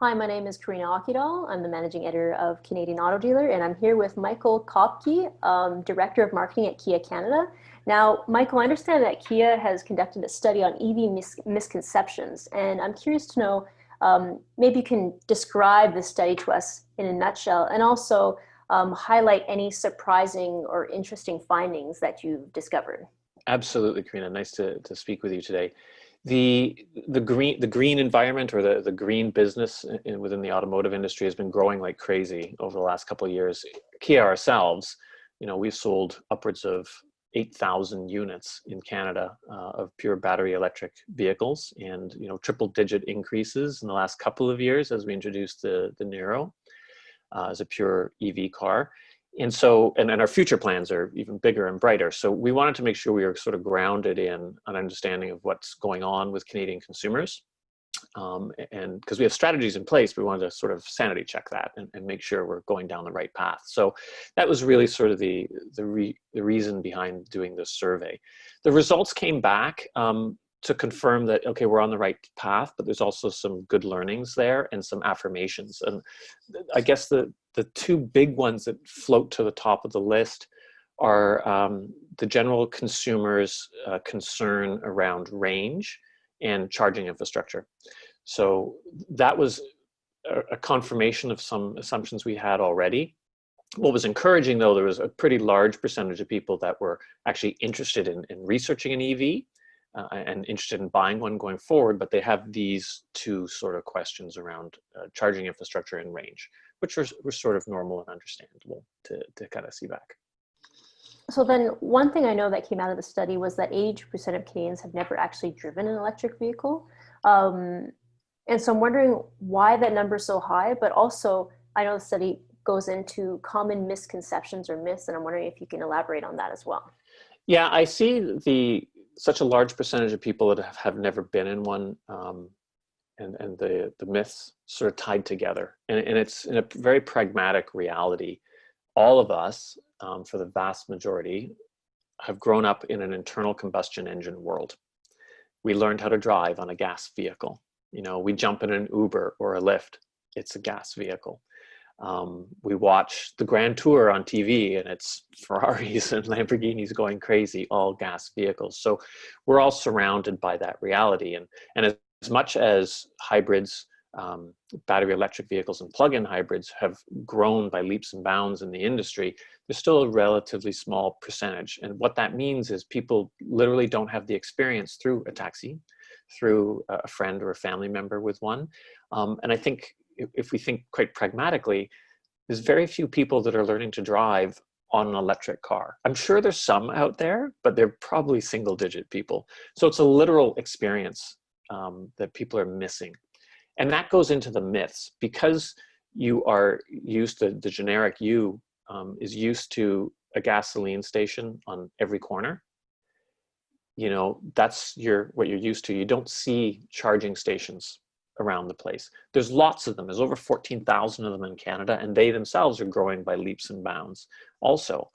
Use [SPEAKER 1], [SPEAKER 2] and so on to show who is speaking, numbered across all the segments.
[SPEAKER 1] Hi, my name is Karina Akidal. I'm the managing editor of Canadian Auto Dealer, and I'm here with Michael Kopke, Director of Marketing at Kia Canada. Now, Michael, I understand that Kia has conducted a study on EV misconceptions, and I'm curious to know, maybe you can describe the study to us in a nutshell, and also highlight any surprising or interesting findings that you've discovered.
[SPEAKER 2] Absolutely, Karina. Nice to speak with you today. The green environment, or the green business within the automotive industry, has been growing like crazy over the last couple of years. Kia ourselves, we've sold upwards of 8,000 units in Canada of pure battery electric vehicles, and triple digit increases in the last couple of years as we introduced the Niro as a pure EV car. And so, and our future plans are even bigger and brighter. So we wanted to make sure we are sort of grounded in an understanding of what's going on with Canadian consumers. And because we have strategies in place, we wanted to sort of sanity check that and make sure we're going down the right path. So that was really sort of the reason behind doing this survey. The results came back to confirm that, okay, we're on the right path, but there's also some good learnings there and some affirmations. And I guess the two big ones that float to the top of the list are the general consumer's concern around range and charging infrastructure. So that was a confirmation of some assumptions we had already. What was encouraging, though, there was a pretty large percentage of people that were actually interested in researching an EV and interested in buying one going forward, but they have these two sort of questions around charging infrastructure and range, which were sort of normal and understandable to kind of see back.
[SPEAKER 1] So then one thing I know that came out of the study was that 82% of Canadians have never actually driven an electric vehicle. And so I'm wondering why that number is so high, but also I know the study goes into common misconceptions or myths, and I'm wondering if you can elaborate on that as well.
[SPEAKER 2] Yeah, I see such a large percentage of people that have never been in one, and the myths sort of tied together. And it's in a very pragmatic reality. All of us, for the vast majority, have grown up in an internal combustion engine world. We learned how to drive on a gas vehicle. We jump in an Uber or a Lyft, it's a gas vehicle. We watch the Grand Tour on TV, and it's Ferraris and Lamborghinis going crazy, all gas vehicles. So we're all surrounded by that reality. And as much as hybrids, battery electric vehicles and plug-in hybrids have grown by leaps and bounds in the industry, there's still a relatively small percentage. And what that means is people literally don't have the experience through a taxi, through a friend or a family member with one. And I think if we think quite pragmatically, there's very few people that are learning to drive on an electric car. I'm sure there's some out there, but they're probably single-digit people. So it's a literal experience that people are missing. And that goes into the myths. Because you are used to, the generic you is used to a gasoline station on every corner. That's what you're used to. You don't see charging stations around the place. There's lots of them. There's over 14,000 of them in Canada, and they themselves are growing by leaps and bounds also.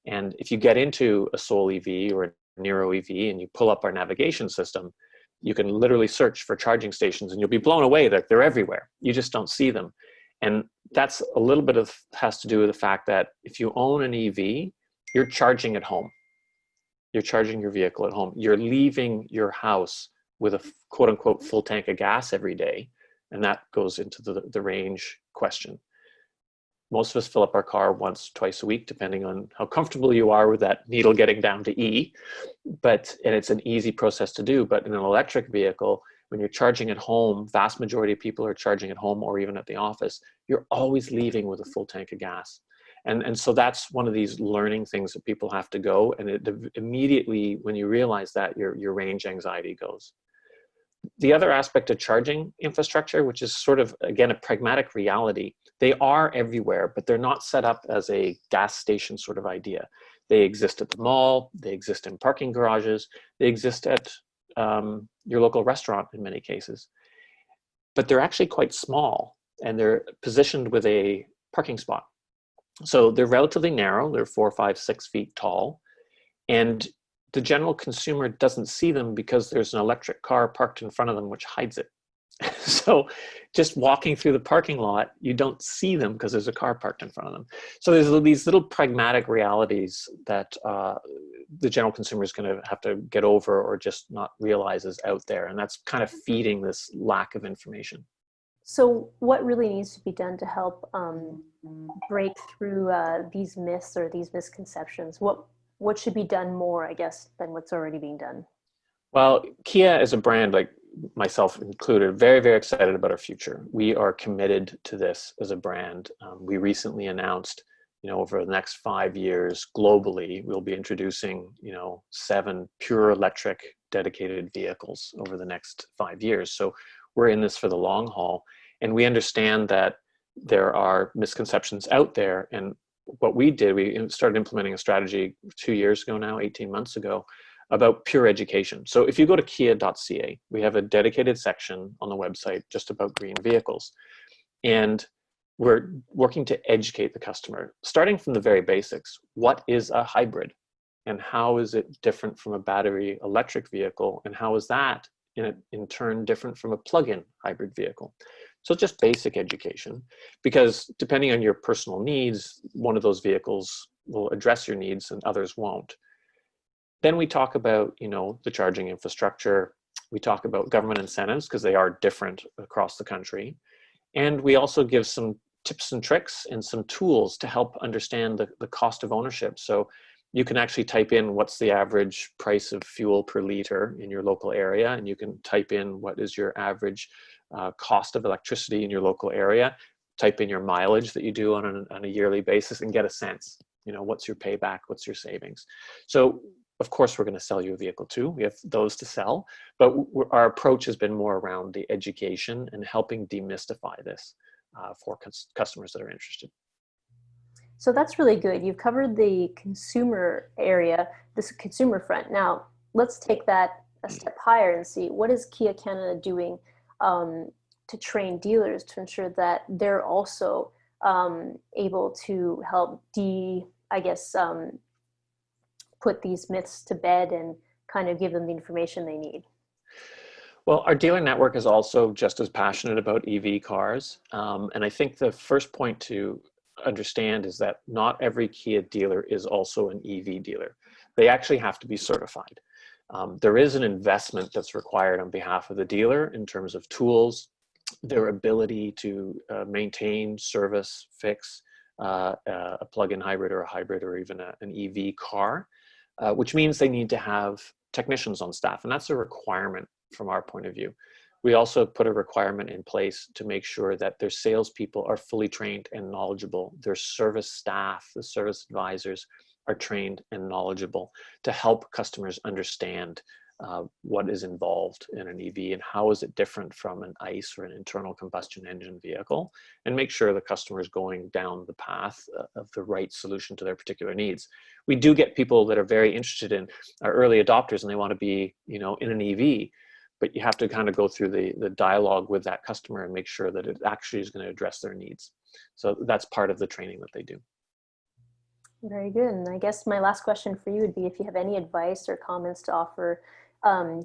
[SPEAKER 2] And if you get into a Soul EV or a Niro EV and you pull up our navigation system, you can literally search for charging stations and you'll be blown away that they're everywhere. You just don't see them. And that's a little bit has to do with the fact that if you own an EV, you're charging at home. You're charging your vehicle at home. You're leaving your house with a quote unquote full tank of gas every day. And that goes into the range question. Most of us fill up our car once, twice a week, depending on how comfortable you are with that needle getting down to E. And it's an easy process to do. But in an electric vehicle, when you're charging at home, vast majority of people are charging at home or even at the office, you're always leaving with a full tank of gas. And so that's one of these learning things that people have to go. And immediately when you realize that, your range anxiety goes. The other aspect of charging infrastructure, which is sort of, again, a pragmatic reality, they are everywhere, but they're not set up as a gas station sort of idea. They exist at the mall, they exist in parking garages, they exist at your local restaurant in many cases. But they're actually quite small, and they're positioned with a parking spot. So they're relatively narrow, they're 4, 5, 6 feet tall, and the general consumer doesn't see them because there's an electric car parked in front of them which hides it. So just walking through the parking lot, you don't see them because there's a car parked in front of them. So there's these little pragmatic realities that the general consumer is going to have to get over or just not realize is out there. And that's kind of feeding this lack of information.
[SPEAKER 1] So what really needs to be done to help break through these myths or these misconceptions? What should be done more, I guess, than what's already being done?
[SPEAKER 2] Well, Kia as a brand, like myself included, very, very excited about our future. We are committed to this as a brand. We recently announced, over the next 5 years globally, we'll be introducing, 7 pure electric dedicated vehicles over the next 5 years. So we're in this for the long haul. And we understand that there are misconceptions out there. And what we did, we started implementing a strategy 2 years ago now, 18 months ago, about pure education. So if you go to kia.ca, we have a dedicated section on the website just about green vehicles. And we're working to educate the customer, starting from the very basics. What is a hybrid? And how is it different from a battery electric vehicle? And how is that in turn different from a plug-in hybrid vehicle? So just basic education, because depending on your personal needs, one of those vehicles will address your needs and others won't. Then we talk about, the charging infrastructure. We talk about government incentives because they are different across the country. And we also give some tips and tricks and some tools to help understand the cost of ownership. So you can actually type in what's the average price of fuel per liter in your local area, and you can type in what is your average cost of electricity in your local area, type in your mileage that you do on a yearly basis and get a sense, what's your payback, what's your savings. So of course, we're going to sell you a vehicle too. We have those to sell, but our approach has been more around the education and helping demystify this for customers that are interested.
[SPEAKER 1] So that's really good. You've covered the consumer area, this consumer front. Now, let's take that a step higher and see what is Kia Canada doing to train dealers to ensure that they're also able to help put these myths to bed and kind of give them the information they need.
[SPEAKER 2] Well, our dealer network is also just as passionate about EV cars. And I think the first point to understand is that not every Kia dealer is also an EV dealer. They actually have to be certified. There is an investment that's required on behalf of the dealer in terms of tools, their ability to maintain, service, fix a plug-in hybrid or a hybrid or even an EV car, which means they need to have technicians on staff. And that's a requirement from our point of view. We also put a requirement in place to make sure that their salespeople are fully trained and knowledgeable. Their service staff, the service advisors, are trained and knowledgeable to help customers understand what is involved in an EV and how is it different from an ICE or an internal combustion engine vehicle, and make sure the customer is going down the path of the right solution to their particular needs. We do get people that are very interested in our early adopters and they want to be, in an EV, but you have to kind of go through the dialogue with that customer and make sure that it actually is going to address their needs. So that's part of the training that they do.
[SPEAKER 1] Very good. And I guess my last question for you would be if you have any advice or comments to offer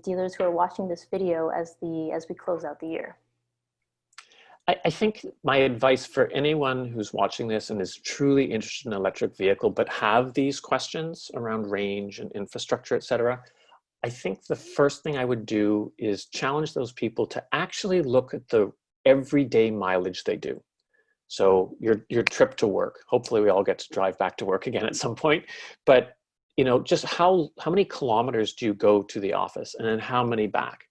[SPEAKER 1] dealers who are watching this video as we close out the year.
[SPEAKER 2] I think my advice for anyone who's watching this and is truly interested in an electric vehicle, but have these questions around range and infrastructure, et cetera, I think the first thing I would do is challenge those people to actually look at the everyday mileage they do. So your trip to work, hopefully we all get to drive back to work again at some point, but just how many kilometers do you go to the office and then how many back?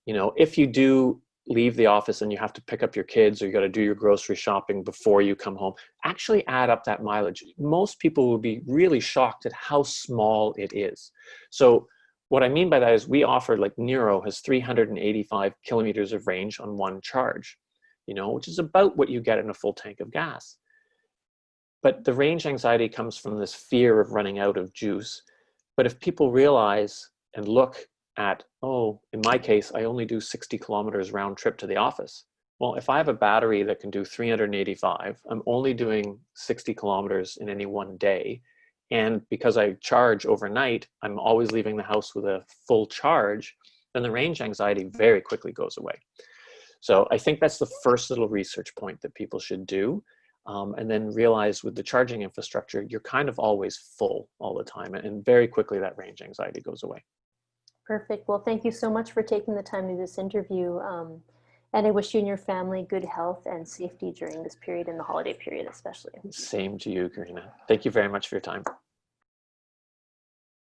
[SPEAKER 2] If you do leave the office and you have to pick up your kids or you got to do your grocery shopping before you come home, actually add up that mileage. Most people will be really shocked at how small it is. So what I mean by that is we offer, like Nero has 385 kilometers of range on one charge, which is about what you get in a full tank of gas. But the range anxiety comes from this fear of running out of juice. But if people realize and look at, oh, in my case, I only do 60 kilometers round trip to the office. Well, if I have a battery that can do 385, I'm only doing 60 kilometers in any one day. And because I charge overnight, I'm always leaving the house with a full charge, then the range anxiety very quickly goes away. So I think that's the first little research point that people should do. And then realize with the charging infrastructure, you're kind of always full all the time. And very quickly that range anxiety goes away.
[SPEAKER 1] Perfect. Well, thank you so much for taking the time to do this interview. And I wish you and your family good health and safety during this period and the holiday period, especially.
[SPEAKER 2] Same to you, Karina. Thank you very much for your time.